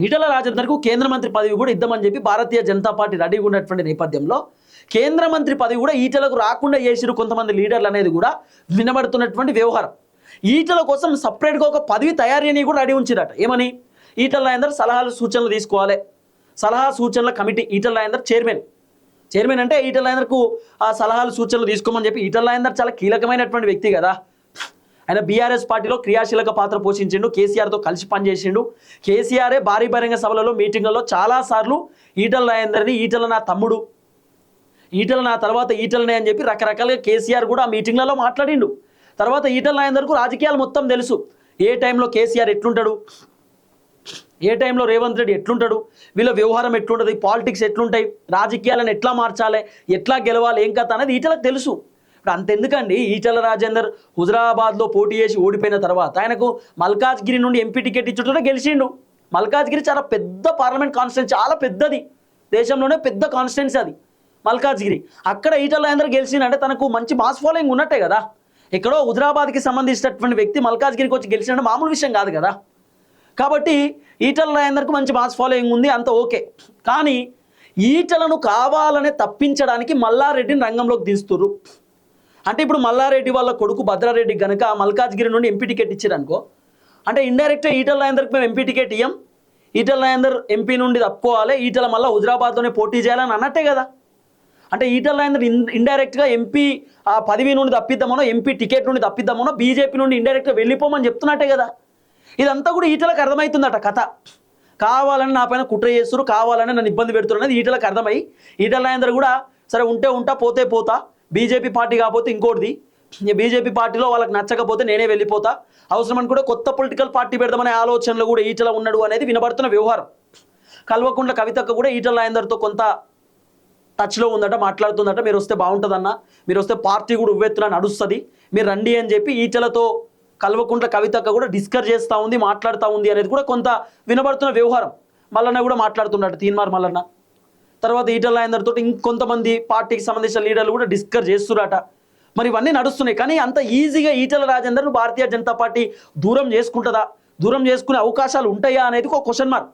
ఈటల రాజేందర్కు కేంద్ర మంత్రి పదవి కూడా ఇద్దామని చెప్పి భారతీయ జనతా పార్టీ రెడీగా ఉన్నటువంటి నేపథ్యంలో కేంద్ర మంత్రి పదవి కూడా ఈటలకు రాకుండా చేసిరు కొంతమంది లీడర్లు అనేది కూడా వినబడుతున్నటువంటి వ్యవహారం. ఈటల కోసం సపరేట్గా ఒక పదవి తయారీ కూడా రెడీ ఉంచిరట. ఏమని? ఈటల రాజేందర్ సలహాలు సూచనలు తీసుకోవాలి, సలహా సూచనల కమిటీ. ఈటల రాజేందర్ చైర్మన్ అంటే ఈటల రాజేందర్కు ఆ సలహాలు సూచనలు తీసుకోమని చెప్పి. ఈటల రాజేందర్ చాలా కీలకమైనటువంటి వ్యక్తి కదా. ఆయన బీఆర్ఎస్ పార్టీలో క్రియాశీలక పాత్ర పోషించిండు, కేసీఆర్తో కలిసి పనిచేసిండు. కేసీఆరే భారీ బహిరంగ సభలలో మీటింగ్లలో చాలాసార్లు ఈటల రాజేందర్ని ఈటల నా తమ్ముడు, ఈటల నా తర్వాత ఈటలనే అని చెప్పి రకరకాలుగా కేసీఆర్ కూడా ఆ మీటింగ్లలో మాట్లాడిండు. తర్వాత ఈటల రాజేందర్కు రాజకీయాలు మొత్తం తెలుసు. ఏ టైంలో కేసీఆర్ ఎట్లుంటాడు, ఏ టైంలో రేవంత్ రెడ్డి ఎట్లుంటాడు, వీళ్ళ వ్యవహారం ఎట్లుంటుంది, పాలిటిక్స్ ఎట్లుంటాయి, రాజకీయాలను ఎట్లా మార్చాలి, ఎట్లా గెలవాలి, ఏం కథ అనేది ఈటలకు తెలుసు. ఇప్పుడు అంతెందుకండి, ఈటల రాజేందర్ హుజరాబాద్లో పోటీ చేసి ఓడిపోయిన తర్వాత ఆయనకు మల్కాజ్గిరి నుండి ఎంపీ టికెట్ ఇచ్చుంటే గెలిచిండు. మల్కాజ్గిరి చాలా పెద్ద పార్లమెంట్ కాన్స్టిట్యున్సీ, చాలా పెద్దది, దేశంలోనే పెద్ద కాన్స్టిట్యున్సీ అది మల్కాజ్గిరి. అక్కడ ఈటల రాజేందర్ గెలిచిందంటే తనకు మంచి మాస్ ఫాలోయింగ్ ఉన్నట్టే కదా. ఎక్కడో హుజరాబాద్కి సంబంధించినటువంటి వ్యక్తి మల్కాజ్గిరికి వచ్చి గెలిచిందంటే మామూలు విషయం కాదు కదా. కాబట్టి ఈటల రాజేందర్కు మంచి మాస్ ఫాలోయింగ్ ఉంది, అంత ఓకే. కానీ ఈటలను కావాలనే తప్పించడానికి మల్లారెడ్డిని రంగంలోకి దిస్తున్నారు. అంటే ఇప్పుడు మల్లారెడ్డి వాళ్ళ కొడుకు భద్రారెడ్డి గనక మల్కాజ్గిరి నుండి ఎంపీ టికెట్ ఇచ్చారనుకో, అంటే ఇండైరెక్ట్గా ఈటల రాజేందర్కి మేము ఎంపీ టికెట్ ఇయ్యం, ఈటల రాజేందర్ ఎంపీ నుండి తప్పుకోవాలి, ఈటల మళ్ళీ హుజరాబాద్లోనే పోటీ చేయాలని అన్నట్టే కదా. అంటే ఈటల రాజేందర్ ఇండైరెక్ట్గా ఎంపీ ఆ పదవి నుండి తప్పిద్దామనో, ఎంపీ టికెట్ నుండి తప్పిద్దామనో, బీజేపీ నుండి ఇండైరెక్ట్గా వెళ్ళిపోమని చెప్తున్నట్టే కదా. ఇదంతా కూడా ఈటలకు అర్థమవుతుందట కథ. కావాలని నా పైన కుట్ర చేస్తున్నారు, కావాలని నన్ను ఇబ్బంది పెడుతున్నారు అనేది ఈటలకు అర్థమై ఈటల రాజేందర్ కూడా సరే ఉంటే ఉంటా, పోతే పోతా, బీజేపీ పార్టీ కాకపోతే ఇంకోటిది, బీజేపీ పార్టీలో వాళ్ళకి నచ్చకపోతే నేనే వెళ్ళిపోతా, అవసరమని కూడా కొత్త పొలిటికల్ పార్టీ పెడదామనే ఆలోచనలో కూడా ఈటల ఉన్నాడు అనేది వినబడుతున్న వ్యవహారం. కల్వకుంట్ల కవితక్క కూడా ఈటల రాజేందర్తో కొంత టచ్లో ఉందట, మాట్లాడుతుందట. మీరు వస్తే బాగుంటుందన్న, మీరు వస్తే పార్టీ కూడా ఉవ్వెత్తున నడుస్తుంది, మీరు రండి అని చెప్పి ఈటలతో కల్వకుంట్ల కవితక్క కూడా డిస్కస్ చేస్తూ ఉంది, మాట్లాడుతూ ఉంది అనేది కూడా కొంత వినబడుతున్న వ్యవహారం. మల్లన్న కూడా మాట్లాడుతున్నట్టు, తీన్మార్ మల్లన్న. తర్వాత ఈటల రాజేందర్ తోటి ఇంకొంతమంది పార్టీకి సంబంధించిన లీడర్లు కూడా డిస్కస్ చేస్తున్నారట. మరి ఇవన్నీ నడుస్తున్నాయి. కానీ అంత ఈజీగా ఈటల రాజేందర్ను భారతీయ జనతా పార్టీ దూరం చేసుకుంటుందా, దూరం చేసుకునే అవకాశాలు ఉంటాయా అనేది ఒక క్వశ్చన్ మార్క్.